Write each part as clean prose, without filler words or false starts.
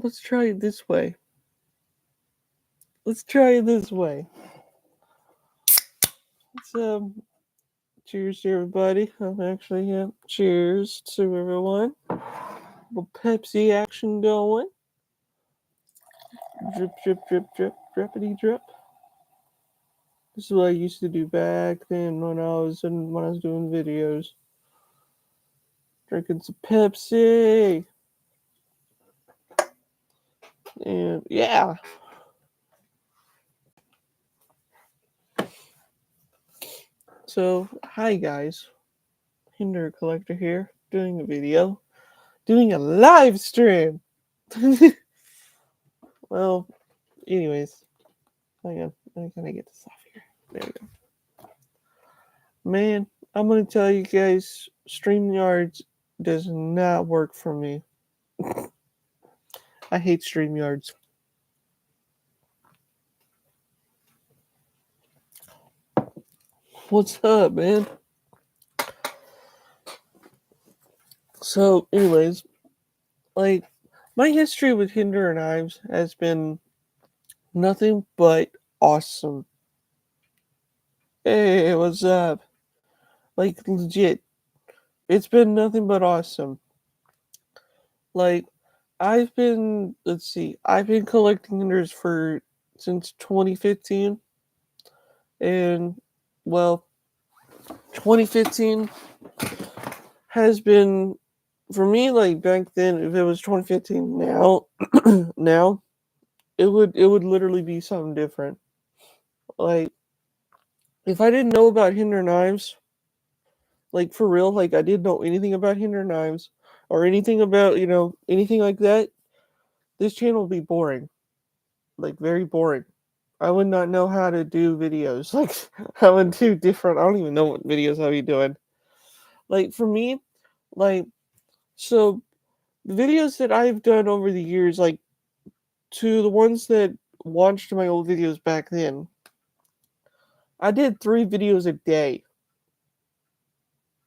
let's try it this way. Let's try it this way. Let's cheers to everybody. I'm actually cheers to everyone. Little Pepsi action going. Drip, drip, drip, drip, drippity drip. This is what I used to do back then when I was doing videos. Drinking some Pepsi. And yeah. So hi guys. Hinderer Collector here, doing a video. Doing a live stream. Well, anyways. Hang on. I gotta get this off here. There we go. Man, I'm gonna tell you guys, StreamYards does not work for me. I hate StreamYards. What's up, man? So, anyways, like, my history with Hinderer knives has been nothing but awesome. Hey, what's up? Like, legit. It's been nothing but awesome. Like, I've been collecting Hinderers since 2015. And, well, 2015 has been, for me, like, back then, if it was 2015 now, now, it would literally be something different. Like, if I didn't know about Hinder knives, like for real, like I didn't know anything about Hinder knives or anything about, anything like that, this channel would be boring. Like very boring. I would not know how to do videos. Like I would do different, I don't even know what videos I'd be doing. Like for me, like so the videos that I've done over the years, like to the ones that watched my old videos back then, I did 3 videos a day.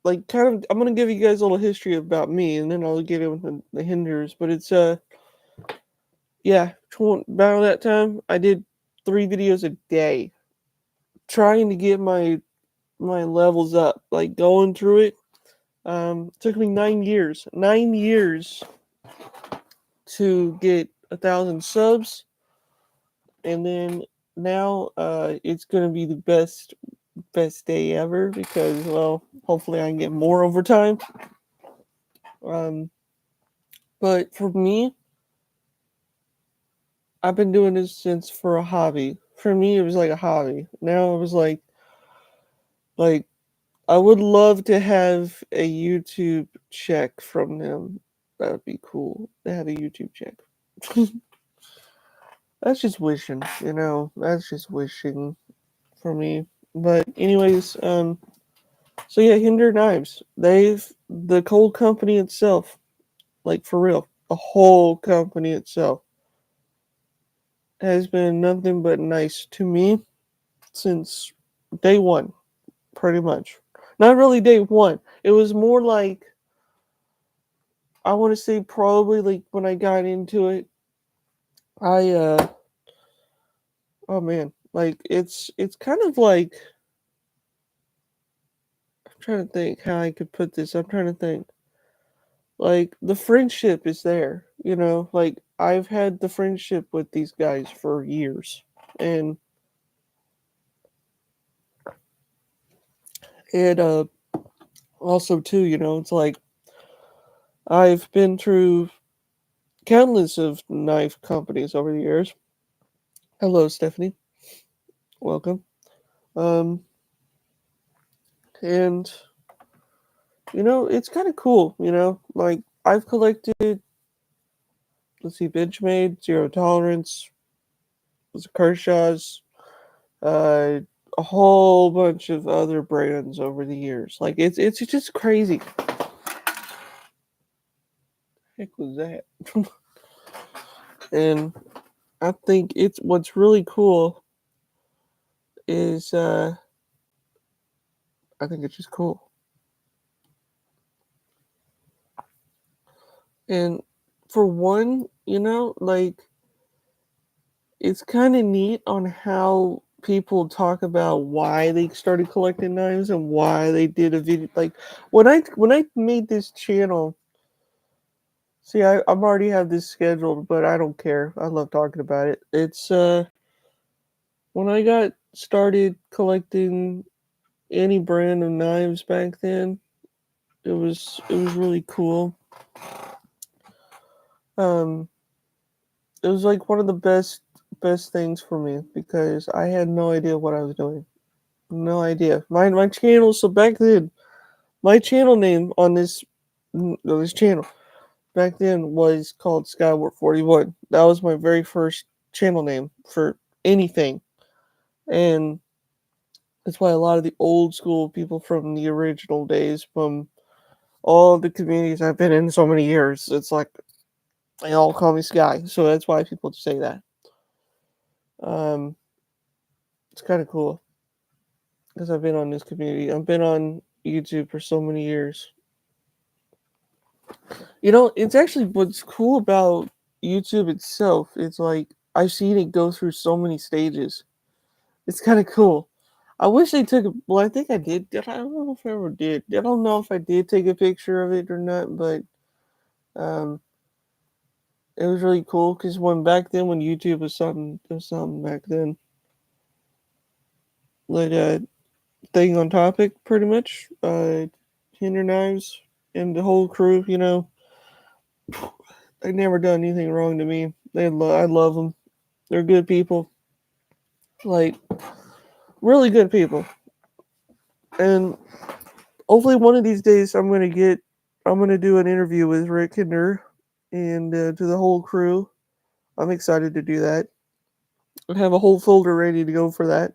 Like kind of, I'm gonna give you guys a little history about me, and then I'll get into the hinders. But it's yeah, about that time I did 3 videos a day, trying to get my levels up, like going through it. Took me 9 years, 9 years to get 1,000 subs, and then now it's gonna be the best day ever because, well, hopefully I can get more over time. But for me, I've been doing this since for a hobby. For me, it was like a hobby. Now it was like I would love to have a YouTube check from them. That would be cool to have a YouTube check. That's just wishing, That's just wishing for me. But anyways, so yeah, Hinder Knives. The whole company itself, like for real, the whole company itself has been nothing but nice to me since day one, pretty much. Not really day one. It was more like, I want to say probably like when I got into it, I oh man, like it's kind of like, I'm trying to think how I could put this. I'm trying to think. Like the friendship is there, like I've had the friendship with these guys for years. And it also too, it's like I've been through countless of knife companies over the years. Hello, Stephanie. Welcome. Um, and it's kind of cool. Like I've collected. Let's see, Benchmade, Zero Tolerance, was Kershaw's, uh, a whole bunch of other brands over the years. Like it's just crazy. Heck was that? And I think it's what's really cool is I think it's just cool. And for one, like it's kind of neat on how people talk about why they started collecting knives and why they did a video. Like when I made this channel, see, I'm already have this scheduled, but I don't care. I love talking about it. It's when I got started collecting any brand of knives back then, it was really cool. Um, it was like one of the best things for me because I had no idea what I was doing. No idea. My channel. So back then, my channel name on this channel back then was called Skyward 41. That was my very first channel name for anything, and that's why a lot of the old school people from the original days, from all the communities I've been in so many years, it's like they all call me Sky. So that's why people say that. Um, it's kind of cool because I've been on this community. I've been on YouTube for so many years. It's actually what's cool about YouTube itself. It's like I've seen it go through so many stages. It's kind of cool. I wish they took a. Well, I think I did. I don't know if I ever did. I don't know if I did take a picture of it or not, but um, it was really cool because when back then, when YouTube was something back then, like a thing on topic, pretty much. Hinder knives and the whole crew. They never done anything wrong to me. I love them. They're good people, like really good people. And hopefully one of these days I'm gonna do an interview with Rick Hinderer and to the whole crew. I'm excited to do that. I have a whole folder ready to go for that.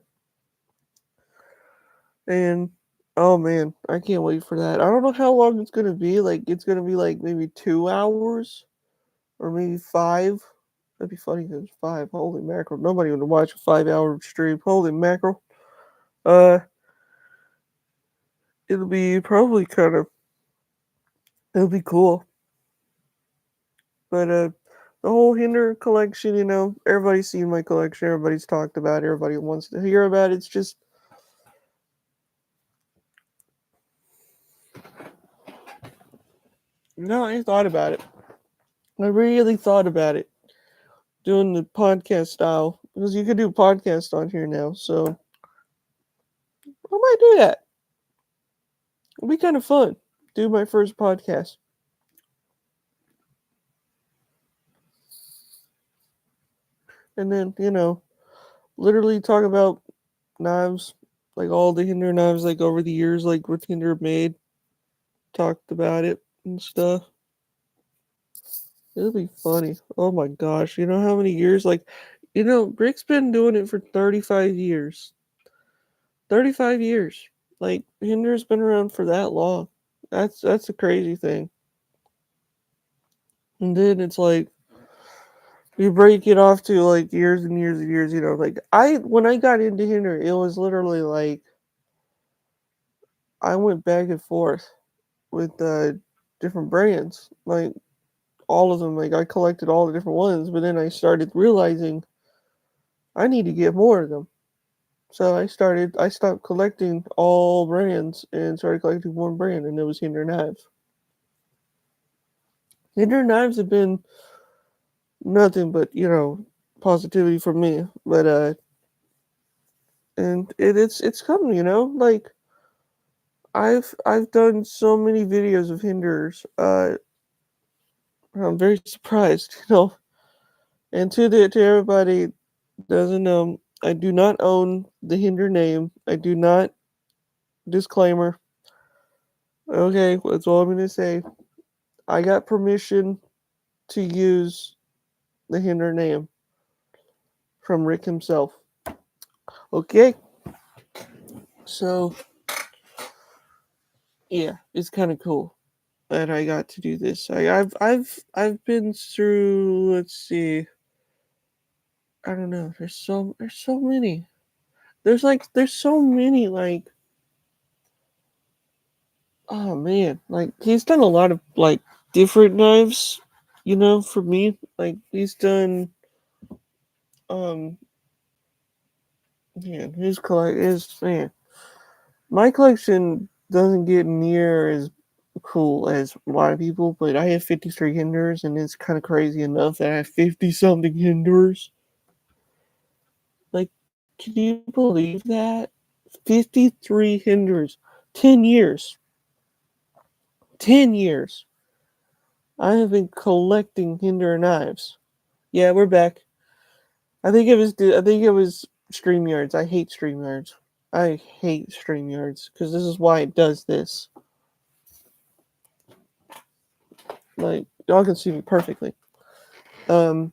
And oh man, I can't wait for that. I don't know how long it's gonna be. Like it's gonna be like maybe 2 hours or maybe five. That'd be funny because it's five. Holy mackerel! Nobody would watch a 5 hour stream. Holy mackerel! Uh, it'll be probably kind of it'll be cool. But the whole Hinder collection, everybody's seen my collection. Everybody's talked about it. Everybody wants to hear about it. It's just I thought about it. I really thought about it doing the podcast style because you could do podcast on here now. So I might do that. It'll be kind of fun. Do my first podcast. And then, literally talk about knives, like all the Hinder knives, like over the years, like what Hinder made, talked about it and stuff. It'll be funny. Oh my gosh. You know how many years? Like, Rick's been doing it for 35 years. 35 years. Like, Hinder's been around for that long. That's a crazy thing. And then it's like, you break it off to like years and years and years, like when I got into Hinder, it was literally like I went back and forth with different brands. Like all of them. Like I collected all the different ones, but then I started realizing I need to get more of them. So I stopped collecting all brands and started collecting one brand, and it was Hinder Knives. Hinder Knives have been nothing but, positivity for me. But and it's coming, like I've done so many videos of Hinders. I'm very surprised, And to everybody doesn't know, I do not own the Hinder name. I do not. Disclaimer. Okay, that's all I'm gonna say. I got permission to use the Hinder name from Rick himself. Okay, so yeah, it's kind of cool that I got to do this. I've been through. Let's see. I don't know. There's so many. There's so many oh man, like he's done a lot of like different knives. For me, like he's done. Um, man, his man. My collection doesn't get near as cool as a lot of people, but I have 53 Hinderers, and it's kind of crazy enough that I have 50 something Hinderers. Like, can you believe that? 53 Hinderers. 10 years. 10 years. I have been collecting Hinderer knives. Yeah, we're back. I think it was StreamYards. I hate StreamYards. I hate StreamYards because this is why it does this. Like, y'all can see me perfectly. Um,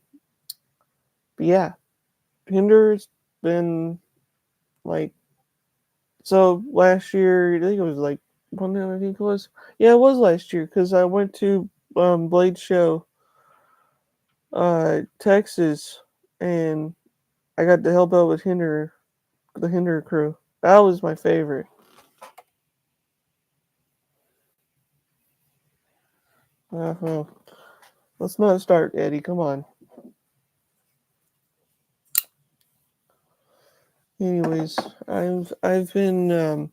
but yeah, Hinder's been like, so last year. I think it was like one. I think it was. Yeah, it was last year because I went to Blade Show, Texas, and I got to help out with the Hinderer crew. That was my favorite. Uh-huh. Let's not start, Eddie. Come on. Anyways, I've been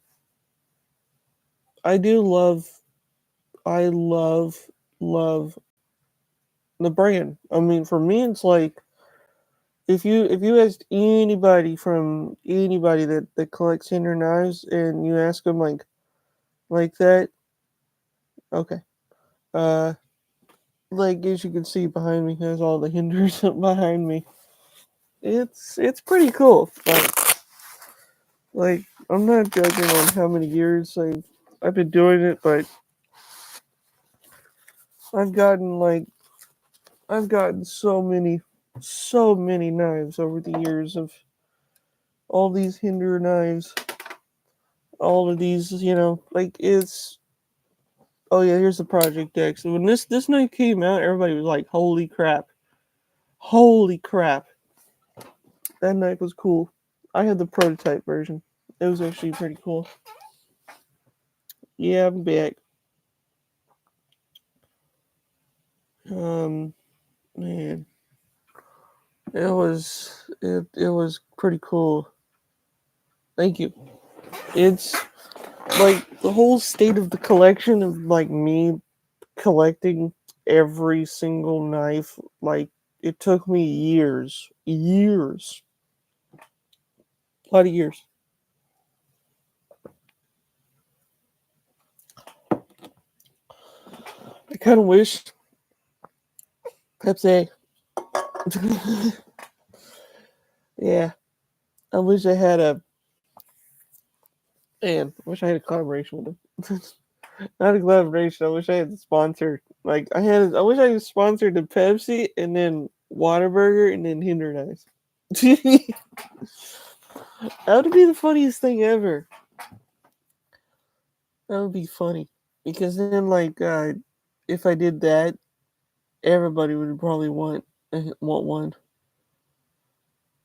I do love the brand. I mean, for me, it's like if you asked anybody that collects Hinder knives and you ask them like that, okay, uh, like as you can see behind me, has all the Hinders behind me. It's pretty cool. Like I'm not judging on how many years I've been doing it, but I've gotten like I've gotten so many knives over the years of all these Hinder knives, all of these, like it's. Oh yeah, here's the project deck. So when this knife came out, everybody was like, holy crap!" That knife was cool. I had the prototype version. It was actually pretty cool. Yeah, I'm back. Um, man, it was pretty cool. Thank you. It's like the whole state of the collection of like me collecting every single knife. Like it took me years, a lot of years. I kind of wish Pepsi. Yeah, I wish I had a man. I wish I had a collaboration with them. Not a collaboration. I wish I had a sponsor. Like I had. I wish I was sponsored to Pepsi and then Whataburger and then Hinder Knives. That would be the funniest thing ever. That would be funny because then, like, if I did that, everybody would probably want one.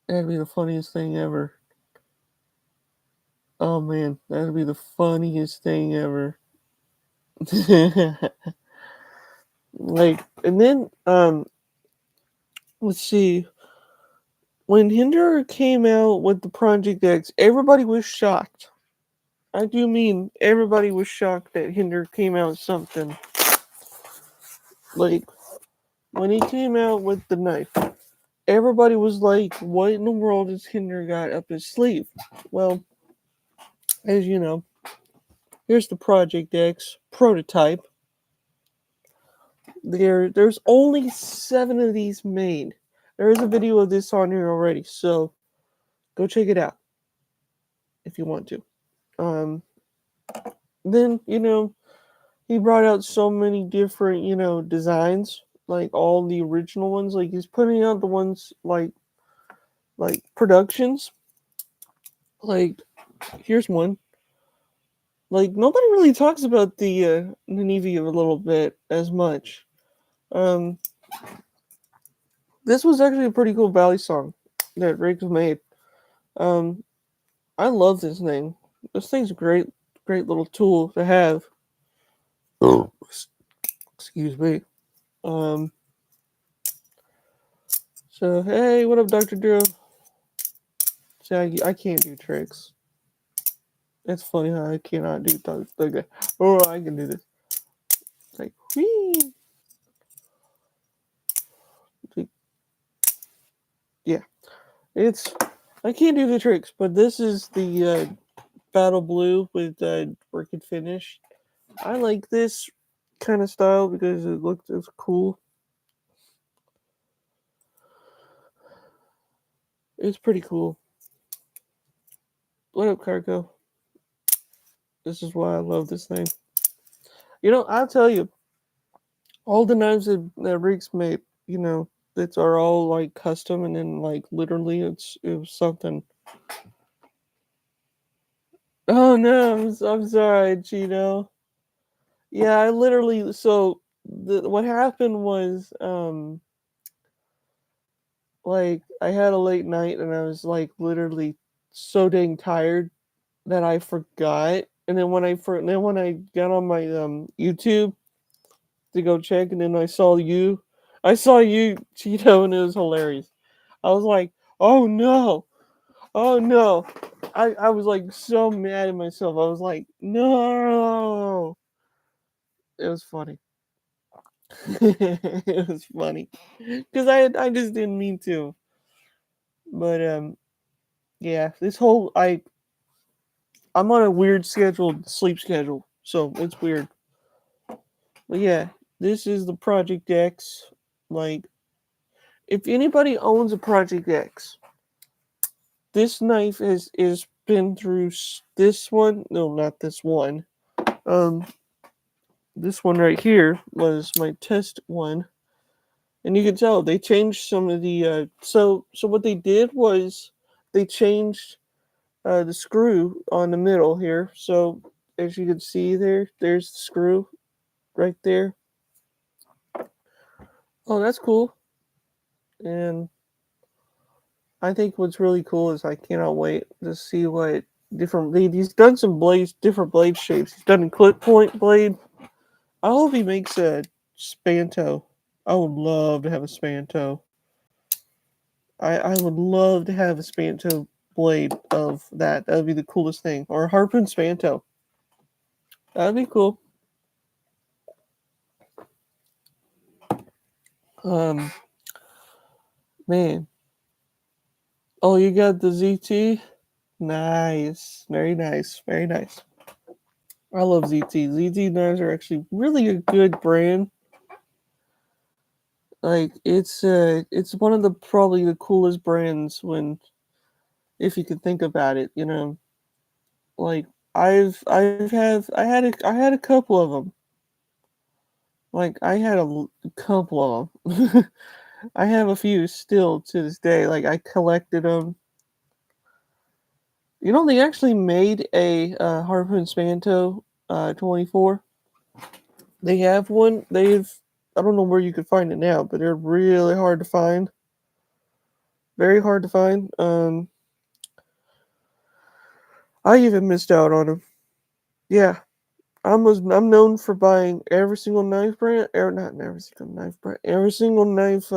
That'd be the funniest thing ever. Oh man, that'd be the funniest thing ever. Like, and then let's see. When Hinderer came out with the Project X, everybody was shocked. I do mean everybody was shocked that Hinder came out with something. Like when he came out with the knife, everybody was like, "What in the world has Hinder got up his sleeve?" Well, as you know, here's the Project X prototype. There's only 7 of these made. There is a video of this on here already, so go check it out if you want to. Um, then he brought out so many different designs, like all the original ones. Like he's putting out the ones like productions. Like here's one. Like nobody really talks about the Navy a little bit as much. Um, this was actually a pretty cool Valley song that Rick made. Um, I love this thing. This thing's a great little tool to have. Oh, excuse me. Um, So, hey, what up, Dr. Drew? See, I can't do tricks. It's funny how I cannot do thugs. Okay. Oh, I can do this. It's like, whee! Yeah. It's, I can't do the tricks, but this is the Battle Blue with brick and finish. I like this kind of style because it's cool. It's pretty cool. What up, Cargo? This is why I love this thing. You know, I'll tell you, all the knives that Rick's made, you know, that are all like custom, and then like literally, it was something. Oh no, I'm sorry, Cheeto. Yeah, I literally what happened was like I had a late night and I was like literally so dang tired that I forgot. And then when I got on my YouTube to go check, and then I saw you, Cheeto, and it was hilarious. I was like, oh no, oh no. I was like so mad at myself. I was like, no. It was funny. It was funny because I just didn't mean to. But yeah, this whole I'm on a weird sleep schedule, so it's weird. But yeah, this is the Project X. Like, if anybody owns a Project X, this knife is been through this one. No, not this one. Um, this one right here was my test one, and you can tell they changed some of the. So what they did was they changed the screw on the middle here. So as you can see there's the screw right there. Oh, that's cool. And I think what's really cool is I cannot wait to see what he's done some blades, different blade shapes. He's done a clip point blade. I hope he makes a Spanto. I would love to have a Spanto. I would love to have a Spanto blade of that. That would be the coolest thing. Or a Harpoon Spanto. That'd be cool. Um, man. Oh, you got the ZT? Nice. Very nice. Very nice. I love ZT. ZT knives are actually really a good brand. Like it's one of the probably the coolest brands when if you can think about it, you know. Like I had a couple of them. Like I had a couple of them. I have a few still to this day. Like I collected them. You know, they actually made a Harpoon Spanto 24. They have one. I don't know where you could find it now, but they're really hard to find. Very hard to find. I even missed out on them. Yeah, I'm known for buying every single knife brand, or not every single knife brand, every single knife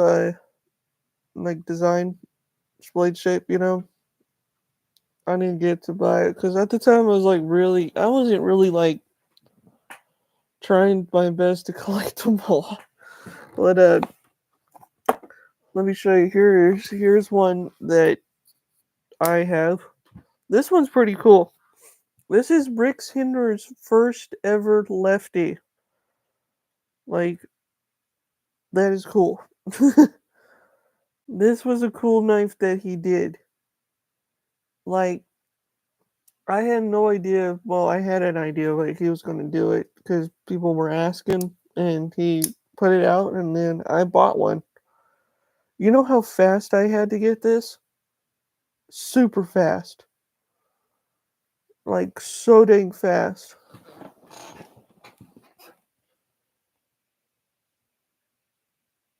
like design, blade shape. You know, I didn't get to buy it because at the time I wasn't really like trying my best to collect them all. But let me show you. Here's one that I have. This one's pretty cool. This is Rick's Hinderer's first ever lefty. Like, that is cool. This was a cool knife that he did. Like, I had no idea. Well, I had an idea like he was going to do it because people were asking, and he put it out, and then I bought one. You know how fast I had to get this? Super fast. Like, so dang fast.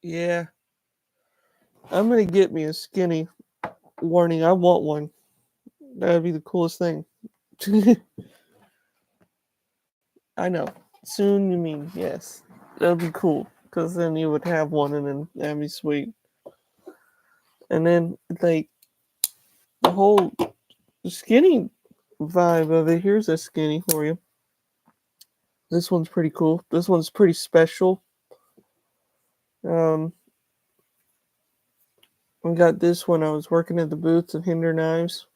Yeah. I'm going to get me a skinny. Warning, I want one. That'd be the coolest thing. I know. Soon, you mean, yes. That'd be cool. Because then you would have one and then that'd be sweet. And then like the whole skinny vibe of it. Here's a skinny for you. This one's pretty cool. This one's pretty special. Um, I got this when I was working at the booths of Hinder Knives.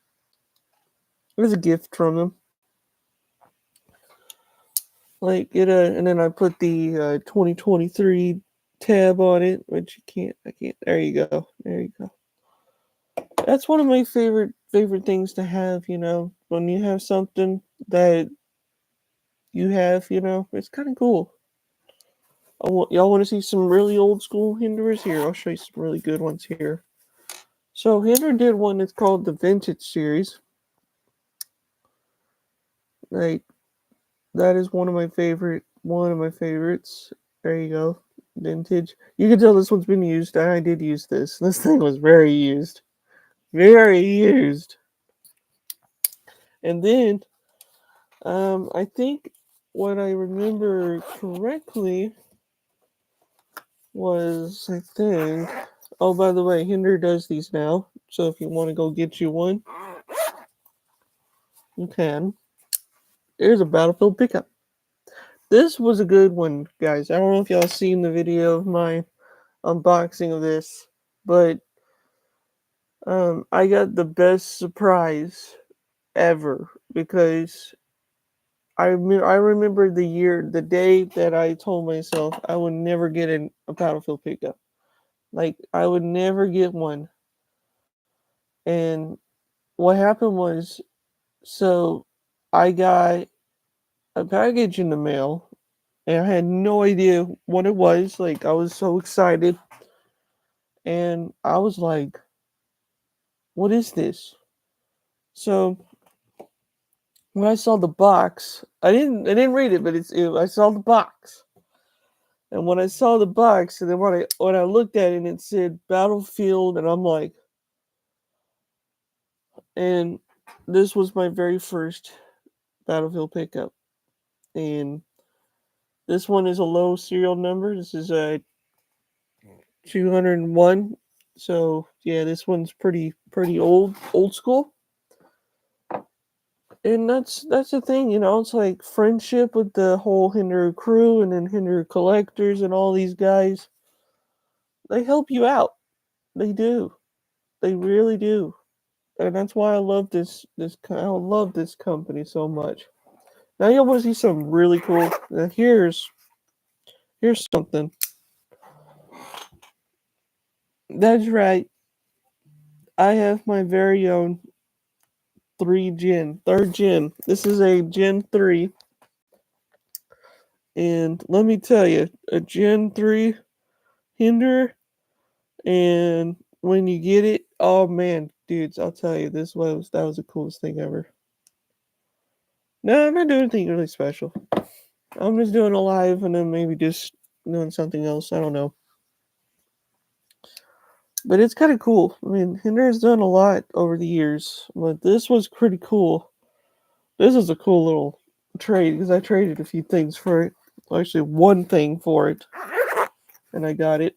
It was a gift from them. Like it, and then I put the 2023 tab on it, which you can't. I can't. There you go. There you go. That's one of my favorite things to have. You know, when you have something that you have, you know, it's kind of cool. Y'all want to see some really old school Hinderers? Here, I'll show you some really good ones here. So Hinder did one that's called the Vintage Series. Like that is one of my favorites. There you go. Vintage. You can tell this one's been used. I did use this. This thing was very used. Very used. And then I think what I remember correctly was oh, by the way, Hinder does these now. So if you want to go get you one, you can. Here's a Battlefield pickup. This was a good one, guys. I don't know if y'all seen the video of my unboxing of this, but I got the best surprise ever because I remember the day that I told myself I would never get a Battlefield pickup. Like I would never get one. And what happened was, so I got a package in the mail, and I had no idea what it was. Like I was so excited, and I was like, "What is this?" So when I saw the box, I didn't read it, but I saw the box. And when I saw the box, and then when I looked at it, and it said Battlefield, and I'm like, and this was my very first Battlefield pickup, and this one is a low serial number. This is a 201. So yeah, this one's pretty old school. And that's the thing, you know. It's like friendship with the whole Hinderer crew, and then Hinderer collectors, and all these guys. They help you out. They do. They really do. And that's why I love I love this company so much. Now you want to see something really cool. Now here's something. That's right. I have my very own third gen. This is a Gen 3. And let me tell you, a Gen 3 Hinder, and when you get it, oh man, dudes, I'll tell you, that was the coolest thing ever. No, I'm not doing anything really special. I'm just doing a live and then maybe just doing something else. I don't know. But it's kind of cool. I mean, Hinder has done a lot over the years, but this was pretty cool. This is a cool little trade because I traded a few things for it. Actually, one thing for it, and I got it.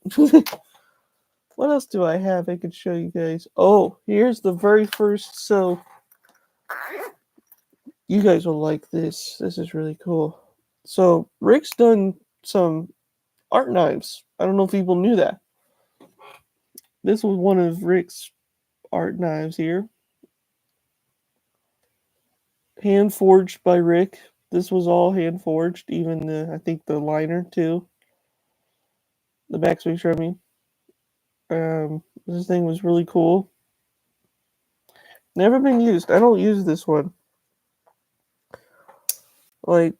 What else do I have I could show you guys? Oh, here's the very first. So, you guys will like this. This is really cool. So, Rick's done some art knives. I don't know if people knew that. This was one of Rick's art knives here. Hand forged by Rick. This was all hand forged, even I think the liner too. The back picture, I mean. This thing was really cool. Never been used. I don't use this one. Like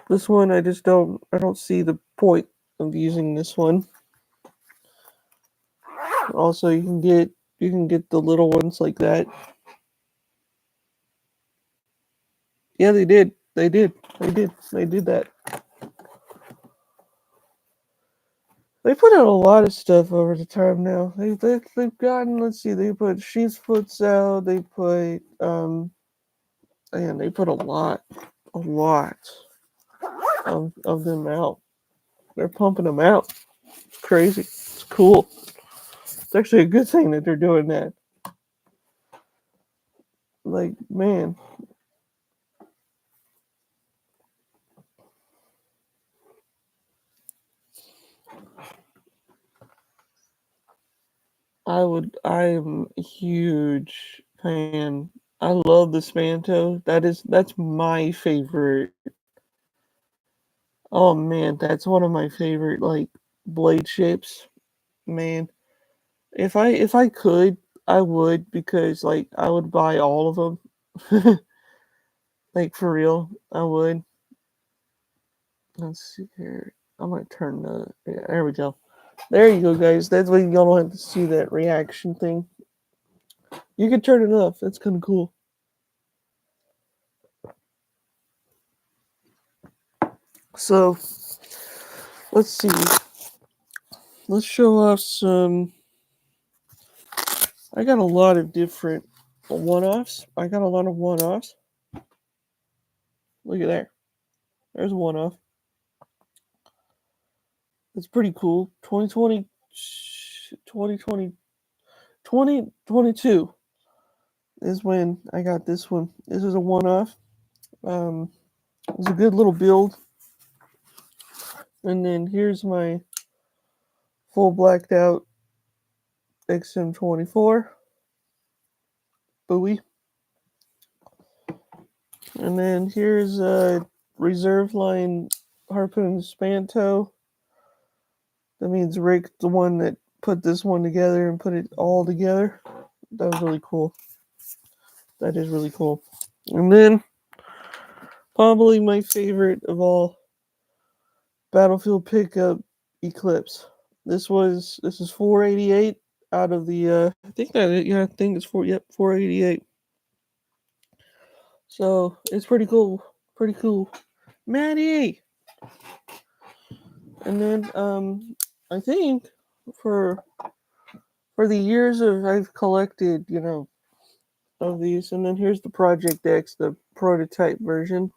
this one, I don't see the point of using this one. Also, you can get the little ones like that. Yeah, they did. They did. They did that. They put out a lot of stuff over the time now. They've gotten, let's see, they put She's Foots out. They put and they put a lot of them out. They're pumping them out. It's crazy. It's cool. It's actually a good thing that they're doing that. Like, man, I'm a huge fan. I love the Spanto. That's my favorite. Oh man, that's one of my favorite like blade shapes. Man, if I could, I would because like I would buy all of them. Like for real, I would. Let's see here. I'm gonna turn the. Yeah, there we go. There you go, guys. That's why y'all don't have to see that reaction thing. You can turn it off. That's kind of cool. So let's see. Let's show off some. I got a lot of different one-offs. I got a lot of one-offs. Look at there. There's a one-off. It's pretty cool. 2020, 2020, 2022 is when I got this one. This is a one-off. It was a good little build. And then here's my full blacked out XM24 buoy. And then here's a reserve line harpoon Spanto. That means Rick, the one that put this one together and put it all together. That was really cool. That is really cool. And then probably my favorite of all, Battlefield pickup Eclipse. This is 488 out of the I think that yeah, I think it's 488. So it's pretty cool. Pretty cool. Maddie. And then I think for the years of I've collected, of these, and then here's the Project X, the prototype version.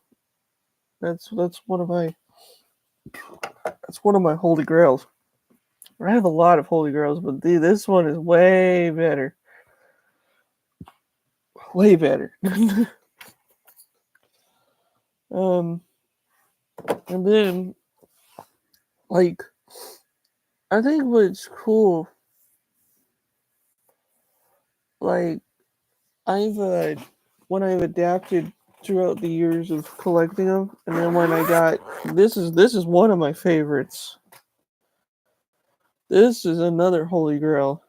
That's one of my holy grails. I have a lot of holy grails, but this one is way better. Way better. um and then like I think what's cool, like I've when I've adapted throughout the years of collecting them, and then when I got this is one of my favorites. This is another holy grail.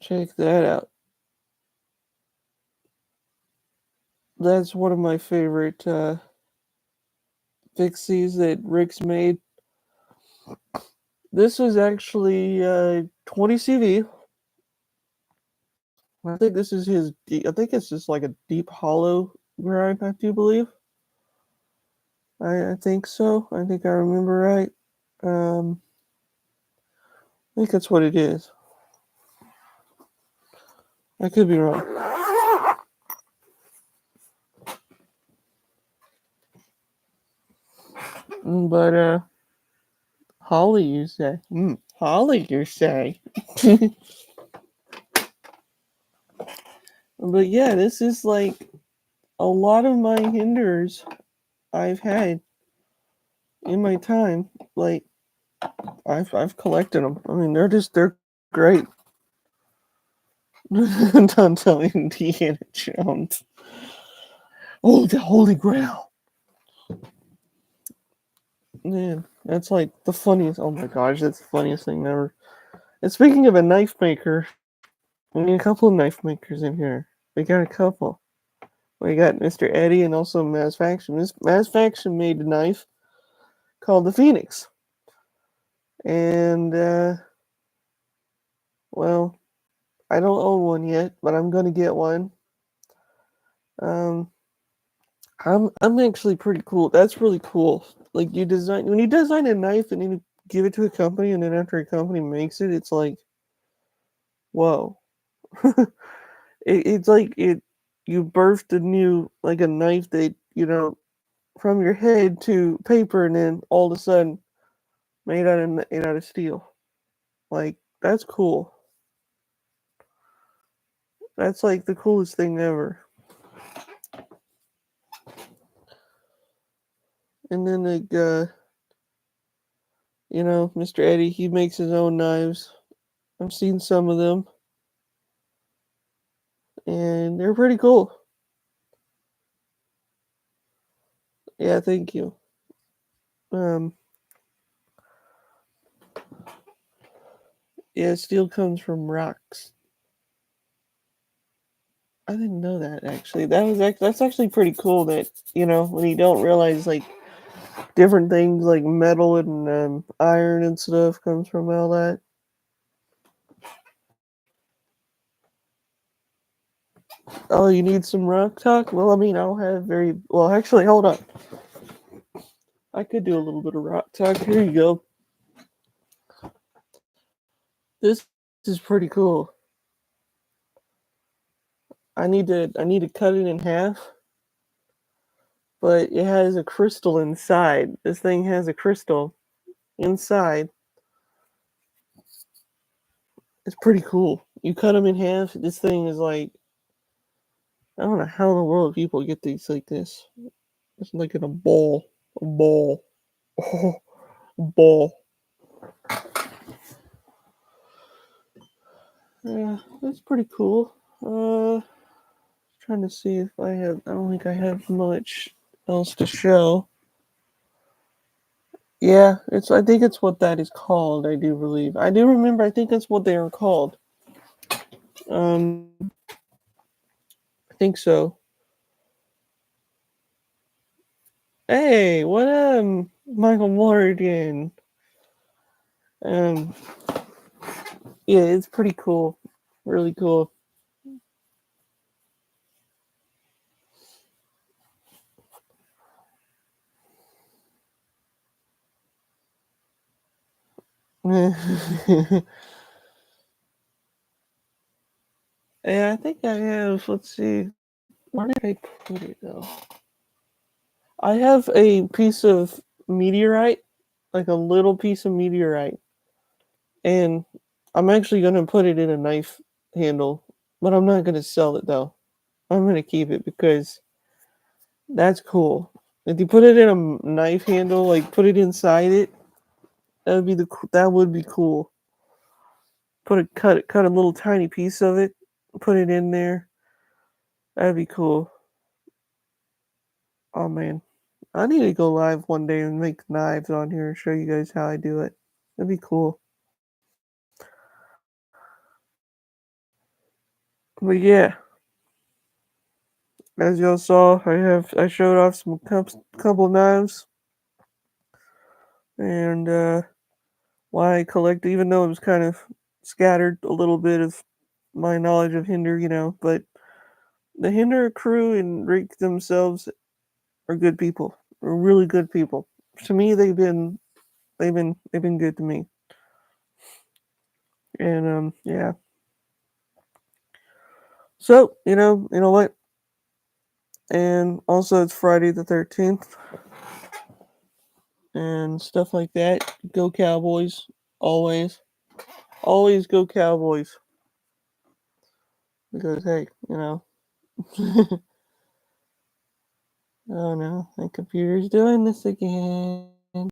Check that out. That's one of my favorite fixies that Rick's made. This was actually 20 CV. I think this is his. I think it's just like a deep hollow grind. I do believe. I think so. I think I remember right. I think that's what it is. I could be wrong. But Holly, you say? Holly, you say? But yeah, this is like a lot of my Hinderers I've had in my time. Like I've collected them. I mean, they're great. Don't tell me Indiana Jones. Oh, the Holy Grail. Man, that's like the funniest. Oh my gosh, that's the funniest thing ever. And speaking of a knife maker, we need a couple of knife makers in here. We got a couple. We got Mr. Eddie and also Maz Faction. Maz Faction made a knife called the Phoenix. And, well, I don't own one yet, but I'm going to get one. I'm actually pretty cool. That's really cool. Like when you design a knife and you give it to a company, and then after a company makes it, it's like, whoa. It's like you birthed a new, like a knife that, from your head to paper, and then all of a sudden made out of steel. Like that's cool. That's like the coolest thing ever. And then like Mr. Eddie, he makes his own knives. I've seen some of them, and they're pretty cool. Yeah, thank you. Um, yeah, steel comes from rocks. I didn't know that actually. That's actually pretty cool. That when you don't realize like different things like metal and iron and stuff comes from all that. Oh, you need some rock talk? Well, I mean, I'll have very well. Actually, hold on. I could do a little bit of rock talk. Here you go. This is pretty cool. I need to cut it in half, but it has a crystal inside. This thing has a crystal inside. It's pretty cool. You cut them in half. This thing is like I don't know how in the world people get these like this. It's like in a ball, a ball. Yeah, that's pretty cool. Trying to see if I have. I don't think I have much else to show. Yeah, it's. I think it's what that is called. I do believe. I do remember. I think that's what they are called. I think so. Hey, what Michael Morgan? Um, yeah, it's pretty cool. Really cool. Yeah, I think I have. Let's see. Where did I put it though? I have a piece of meteorite, like a little piece of meteorite, and I'm actually gonna put it in a knife handle, but I'm not gonna sell it though. I'm gonna keep it because that's cool. If you put it in a knife handle, like put it inside it, that would be cool. Cut a little tiny piece of it, put it in there. That'd be cool. Oh man, I need to go live one day and make knives on here and show you guys how I do it. That'd be cool. But yeah, as y'all saw, I showed off some couple knives and why I collect, even though it was kind of scattered a little bit of my knowledge of Hinder, but the Hinder crew and Rick themselves are good people. Are really good people. To me, they've been good to me. And yeah. So you know what? And also it's Friday the 13th and stuff like that. Go Cowboys, always. Always go Cowboys. Because hey, oh no, my computer's doing this again.